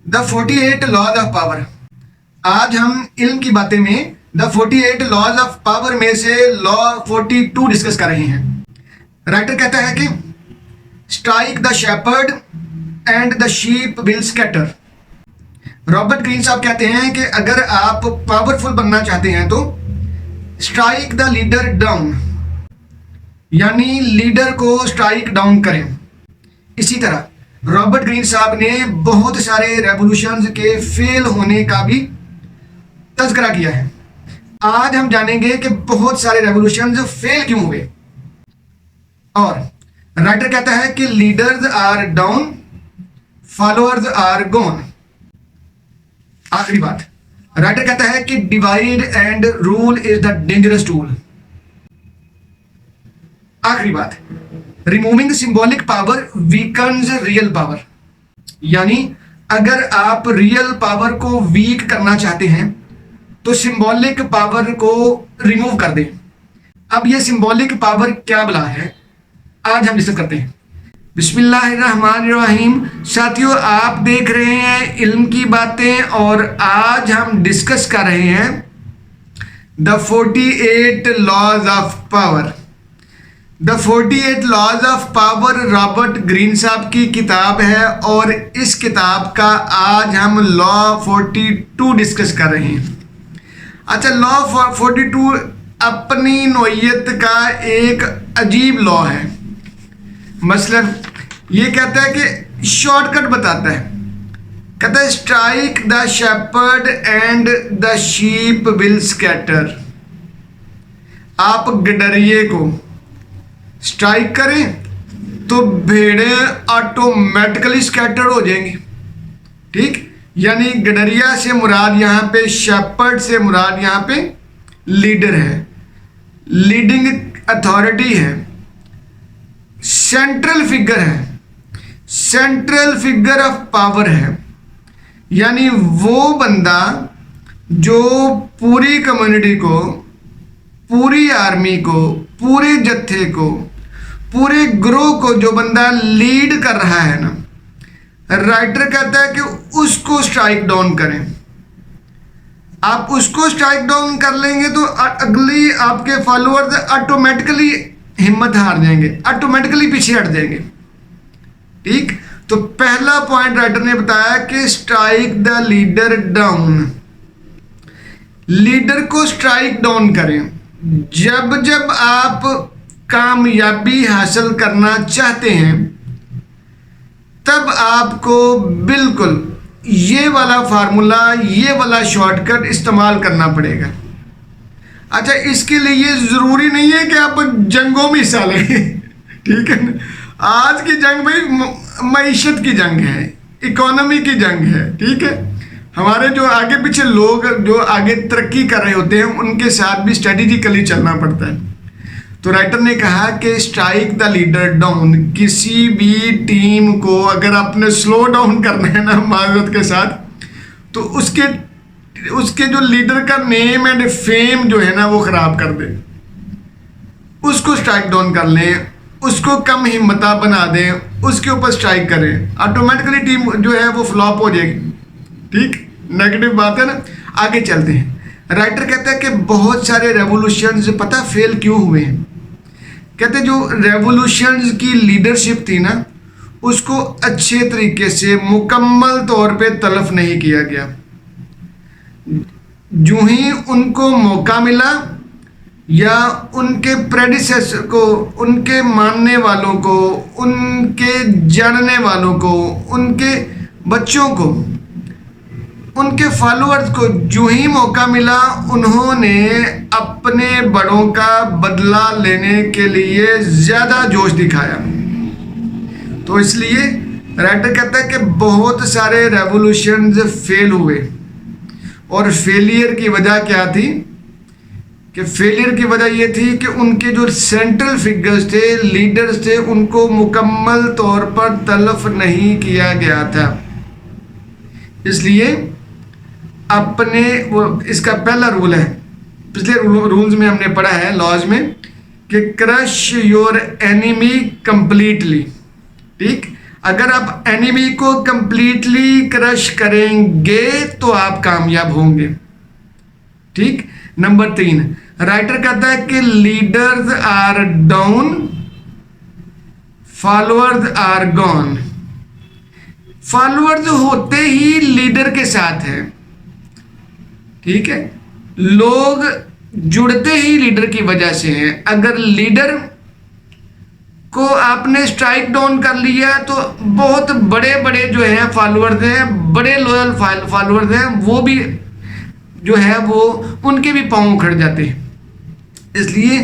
The 48 laws of power. आज हम इल्म की बातें में द 48 लॉज ऑफ पावर में से लॉ 42 डिस्कस कर रहे हैं। राइटर कहता है कि strike the shepherd and the sheep will scatter. Robert Greene साहब कहते हैं कि अगर आप पावरफुल बनना चाहते हैं तो स्ट्राइक द लीडर डाउन, यानी लीडर को स्ट्राइक डाउन करें। इसी तरह रॉबर्ट ग्रीन साहब ने बहुत सारे रेवोल्यूशंस के फेल होने का भी तज़किरा किया है। आज हम जानेंगे कि बहुत सारे रेवोल्यूशंस फेल क्यों हुए। और राइटर कहता है कि leaders are down, followers are gone. आखिरी बात, राइटर कहता है कि divide and rule is the dangerous tool. आखिरी बात, removing symbolic power weakens real power, यानी अगर आप रियल पावर को वीक करना चाहते हैं तो सिंबॉलिक पावर को रिमूव कर दें। अब ये सिंबॉलिक पावर क्या बला है, आज हम डिस्कस करते हैं। बिस्मिल्लाहिर्रहमानिर्रहीम। साथियों, आप देख रहे हैं इल्म की बातें और आज हम डिस्कस कर रहे हैं the 48 laws of power. The 48 laws of power Robert Greene साहब की किताब है और इस किताब का आज हम लॉ 42 डिस्कस कर रहे हैं। अच्छा, लॉ 42 अपनी नोयत का एक अजीब लॉ है। मसलन ये कहता है कि शॉर्टकट बताता है, कहता है strike the shepherd and the sheep will scatter. आप गडरिये को स्ट्राइक करें तो भेड़ें ऑटोमेटिकली स्कैटर हो जाएंगी। ठीक, यानी गडरिया से मुराद यहाँ पे, शेपर्ड से मुराद यहाँ पे लीडर है, लीडिंग अथॉरिटी है, सेंट्रल फिगर है, सेंट्रल फिगर ऑफ पावर है, यानी वो बंदा जो पूरी कम्युनिटी को, पूरी आर्मी को, पूरे जत्थे को, पूरे ग्रोह को जो बंदा लीड कर रहा है ना, राइटर कहता है कि उसको स्ट्राइक डाउन करें। आप उसको स्ट्राइक डाउन कर लेंगे तो अगली आपके फॉलोअर्स ऑटोमेटिकली हिम्मत हार जाएंगे, ऑटोमेटिकली पीछे हट जाएंगे। ठीक, तो पहला पॉइंट राइटर ने बताया कि strike the leader down, leader को स्ट्राइक डाउन करें। जब जब आप कामयाबी हासिल करना चाहते हैं तब आपको बिल्कुल ये वाला फार्मूला, ये वाला शॉर्टकट इस्तेमाल करना पड़ेगा। अच्छा, इसके लिए ये ज़रूरी नहीं है कि आप जंगों में हिस्सा लें। ठीक है ना, आज की जंग भाई मईशत की जंग है, इकोनॉमी की जंग है। ठीक है, हमारे जो आगे पीछे लोग जो आगे तरक्की कर रहे होते हैं उनके साथ भी स्ट्रेटेजिकली चलना पड़ता है। तो राइटर ने कहा कि स्ट्राइक द लीडर डाउन। किसी भी टीम को अगर आपने स्लो डाउन करना है ना, माजरत के साथ, तो उसके जो लीडर का नेम एंड फेम जो है ना वो ख़राब कर दे, उसको स्ट्राइक डाउन कर लें, उसको कम हिम्मता बना दें, उसके ऊपर स्ट्राइक करें, ऑटोमेटिकली टीम जो है वो फ्लॉप हो जाएगी। ठीक, नेगेटिव बात है ना। आगे चलते हैं। राइटर कहता है कि बहुत सारे रेवोल्यूशंस पता फेल क्यों हुए हैं। कहते जो रेवोल्यूशंस की लीडरशिप थी ना, उसको अच्छे तरीके से मुकम्मल तौर पे तलफ नहीं किया गया। जो ही उनको मौका मिला या उनके प्रेडिसेसर को, उनके मानने वालों को, उनके जानने वालों को, उनके बच्चों को, उनके फॉलोअर्स को जो ही मौका मिला उन्होंने अपने बड़ों का बदला लेने के लिए ज़्यादा जोश दिखाया। तो इसलिए राइटर कहता है कि बहुत सारे रेवोल्यूशंस फेल हुए। और फेलियर की वजह क्या थी? कि फेलियर की वजह ये थी कि उनके जो सेंट्रल फिगर्स थे, लीडर्स थे, उनको मुकम्मल तौर पर तलफ नहीं किया गया था। इसलिए अपने वो, इसका पहला रूल है, पिछले रूल्स में हमने पढ़ा है लॉज में, कि क्रश योर एनिमी कंप्लीटली। ठीक, अगर आप एनिमी को कंप्लीटली क्रश करेंगे तो आप कामयाब होंगे। ठीक। नंबर 3, राइटर कहता है कि leaders are down, followers are gone. Followers होते ही लीडर के साथ है। ठीक है, लोग जुड़ते ही लीडर की वजह से हैं। अगर लीडर को आपने स्ट्राइक डाउन कर लिया तो बहुत बड़े बड़े जो हैं फॉलोअर्स हैं, बड़े लॉयल फॉलोअर्स हैं, वो भी जो है वो उनके भी पांव उखड़ जाते हैं। इसलिए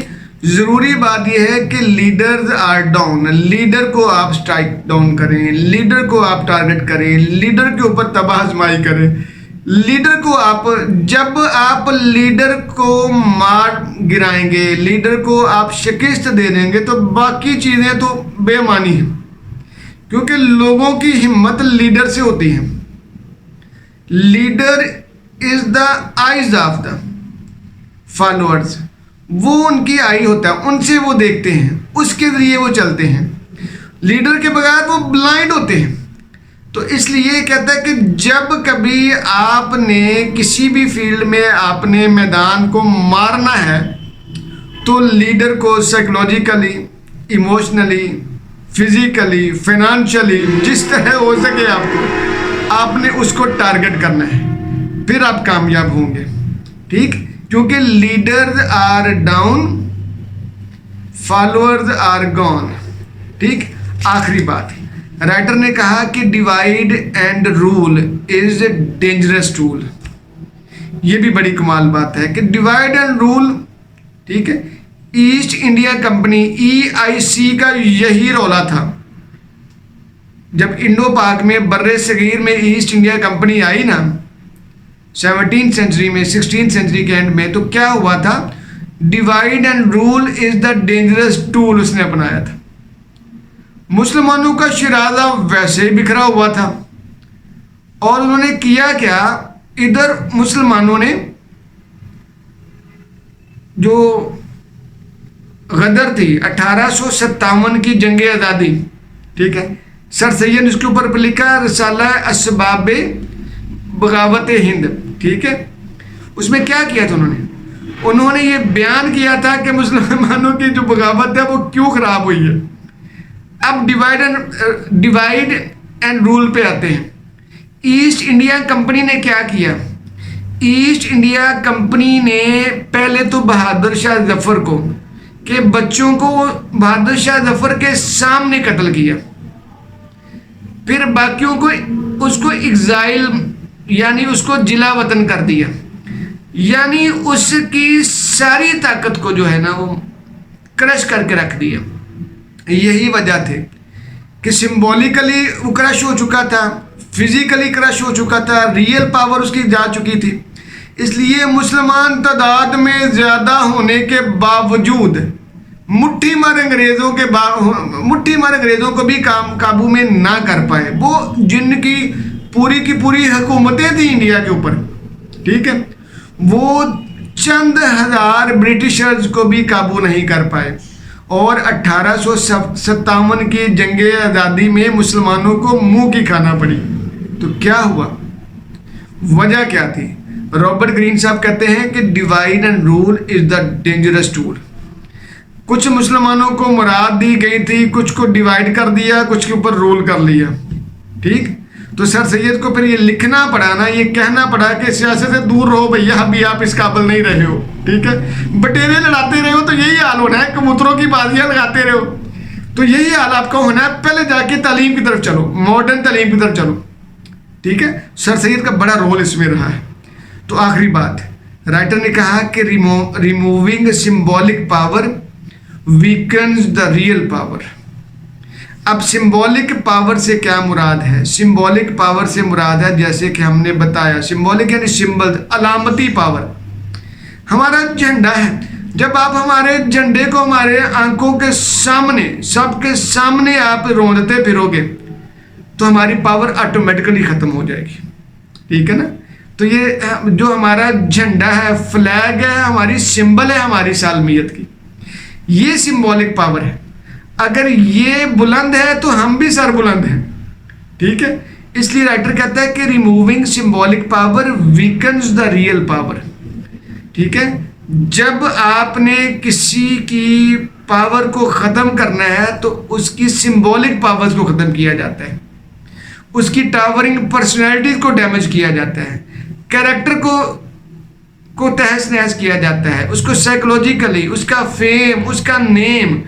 ज़रूरी बात यह है कि लीडर्स आर डाउन, लीडर को आप स्ट्राइक डाउन करें, लीडर को आप टारगेट करें, लीडर के ऊपर तबाह आजमाई करें, लीडर को आप, जब आप लीडर को मार गिराएंगे, लीडर को आप शिकस्त दे देंगे तो बाकी चीज़ें तो बेमानी हैं, क्योंकि लोगों की हिम्मत लीडर से होती है। Leader is the eyes of the followers, वो उनकी आई होता है, उनसे वो देखते हैं, उसके जरिए वो चलते हैं। लीडर के बगैर वो ब्लाइंड होते हैं। तो इसलिए कहता है कि जब कभी आपने किसी भी फील्ड में आपने मैदान को मारना है तो लीडर को साइकोलॉजिकली, इमोशनली, फिजिकली, फाइनेंशियली, जिस तरह हो सके आपने उसको टारगेट करना है, फिर आप कामयाब होंगे। ठीक, क्योंकि leaders are down, followers are gone. ठीक। आखिरी बात, राइटर ने कहा कि divide and rule is a dangerous tool. ये भी बड़ी कमाल बात है कि डिवाइड एंड रूल, ठीक है, ईस्ट इंडिया कंपनी EIC का यही रौला था। जब इंडो पाक में बर्रे सगीर में ईस्ट इंडिया कंपनी आई ना 17th सेंचुरी में, 16th सेंचुरी के एंड में, तो क्या हुआ था, divide and rule is the dangerous tool उसने अपनाया था। मुसलमानों का शिराजा वैसे ही बिखरा हुआ था और उन्होंने किया क्या, इधर मुसलमानों ने जो गदर थी 1857 की जंग आज़ादी, ठीक है, सर सैयद ने उसके ऊपर लिखा रसाला असबाबे बगावत हिंद। ठीक है, उसमें क्या किया था उन्होंने ये बयान किया था कि मुसलमानों की जो बगावत है वो क्यों खराब हुई है। अब डिवाइड एंड रूल पे आते हैं। ईस्ट इंडिया कंपनी ने क्या किया, ईस्ट इंडिया कंपनी ने पहले तो बहादुर शाह जफर को के बच्चों को बहादुर शाह जफर के सामने कत्ल किया, फिर बाकियों को उसको एग्जाइल यानी उसको जिला वतन कर दिया, यानी उसकी सारी ताकत को जो है ना वो क्रश करके रख दिया। यही वजह थी कि सिंबॉलिकली वो क्रश हो चुका था, फिजिकली क्रश हो चुका था, रियल पावर उसकी जा चुकी थी। इसलिए मुसलमान तादाद में ज़्यादा होने के बावजूद मुट्ठी मार अंग्रेज़ों को भी काबू में ना कर पाए, वो जिनकी पूरी की पूरी हुकूमतें थी इंडिया के ऊपर, ठीक है, वो चंद हजार ब्रिटिशर्स को भी काबू नहीं कर पाए। और 1857 की जंग आज़ादी में मुसलमानों को मुंह की खाना पड़ी। तो क्या हुआ, वजह क्या थी? रॉबर्ट ग्रीन साहब कहते हैं कि divide and rule is the dangerous tool. कुछ मुसलमानों को मुराद दी गई थी, कुछ को डिवाइड कर दिया, कुछ के ऊपर रूल कर लिया। ठीक, तो सर सैयद को फिर ये लिखना पड़ा ना, ये कहना पड़ा कि सियासत से दूर रहो भैया, अभी आप इस काबिल नहीं रहे हो। ठीक है, बटेरे लड़ाते रहे हो तो यही हाल होना है, कबूतरों की बाजियां लगाते रहो तो यही हाल आपका होना है। पहले जाके तालीम की तरफ चलो, मॉडर्न तालीम की तरफ चलो। ठीक है, सर सैयद का बड़ा रोल इसमें रहा है। तो आखिरी बात, राइटर ने कहा कि removing symbolic power weakens the real power. अब सिंबॉलिक पावर से क्या मुराद है? सिंबॉलिक पावर से मुराद है, जैसे कि हमने बताया, सिंबॉलिक यानी सिंबल, अलामती पावर। हमारा झंडा है, जब आप हमारे झंडे को हमारे आंखों के सामने, सबके सामने आप रोंदते फिरोगे तो हमारी पावर ऑटोमेटिकली ख़त्म हो जाएगी। ठीक है ना? तो ये जो हमारा झंडा है, फ्लैग है, हमारी सिंबल है हमारी सालमियत की, ये सिंबॉलिक पावर है। अगर ये बुलंद है तो हम भी सर बुलंद हैं, ठीक है। इसलिए राइटर कहता है कि removing symbolic power weakens the real power, ठीक है। जब आपने किसी की पावर को ख़त्म करना है तो उसकी सिंबॉलिक पावर्स को ख़त्म किया जाता है, उसकी टावरिंग पर्सनैलिटीज को डैमेज किया जाता है, कैरेक्टर को तहस नहस किया जाता है, उसको साइकोलॉजिकली, उसका फेम, उसका नेम,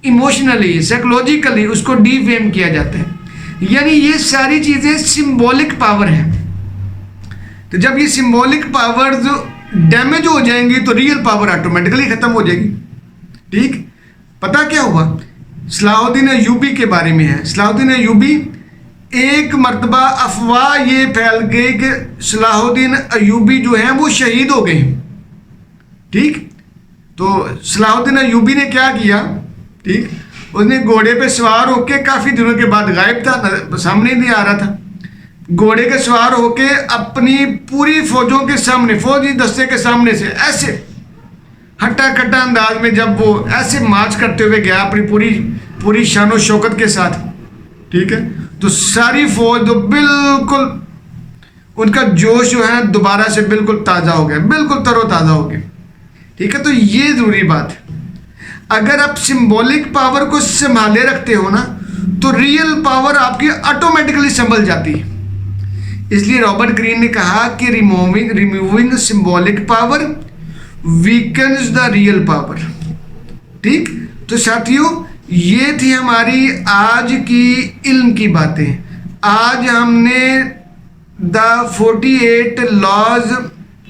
इमोशनली, साइकोलॉजिकली उसको डीफेम किया जाता है। यानी ये सारी चीज़ें सिंबॉलिक पावर हैं। तो जब ये सिंबॉलिक पावर जो डैमेज हो जाएंगी तो रियल पावर ऑटोमेटिकली ख़त्म हो जाएगी, ठीक। पता क्या हुआ, सलाहुद्दीन अय्यूबी के बारे में है। सलाहुद्दीन अय्यूबी, एक मर्तबा अफवाह ये फैल गई कि सलाहुद्दीन अय्यूबी जो हैं वो शहीद हो गए, ठीक। तो सलाहुद्दीन अय्यूबी ने क्या किया, ठीक, उसने घोड़े पे सवार होके, काफ़ी दिनों के बाद गायब था, सामने नहीं आ रहा था, घोड़े के सवार होके अपनी पूरी फौजों के सामने, फौजी दस्ते के सामने से ऐसे हट्टा कट्टा अंदाज में जब वो ऐसे मार्च करते हुए गया अपनी पूरी शानो शौकत के साथ, ठीक है। तो सारी फौज तो बिल्कुल उनका जोश जो है दोबारा से बिल्कुल ताज़ा हो गया, बिल्कुल तरोताज़ा हो गया, ठीक है। तो ये ज़रूरी बात है, अगर आप सिंबॉलिक पावर को संभाले रखते हो ना तो रियल पावर आपकी ऑटोमेटिकली संभल जाती है। इसलिए रॉबर्ट ग्रीन ने कहा कि removing symbolic power weakens the real power, ठीक। तो साथियों, ये थी हमारी आज की इल्म की बातें। आज हमने द 48 लॉज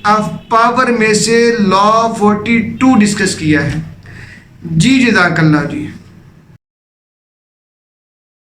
ऑफ पावर में से लॉ 42 डिस्कस किया है। जी जज़ाकल्लाह जी।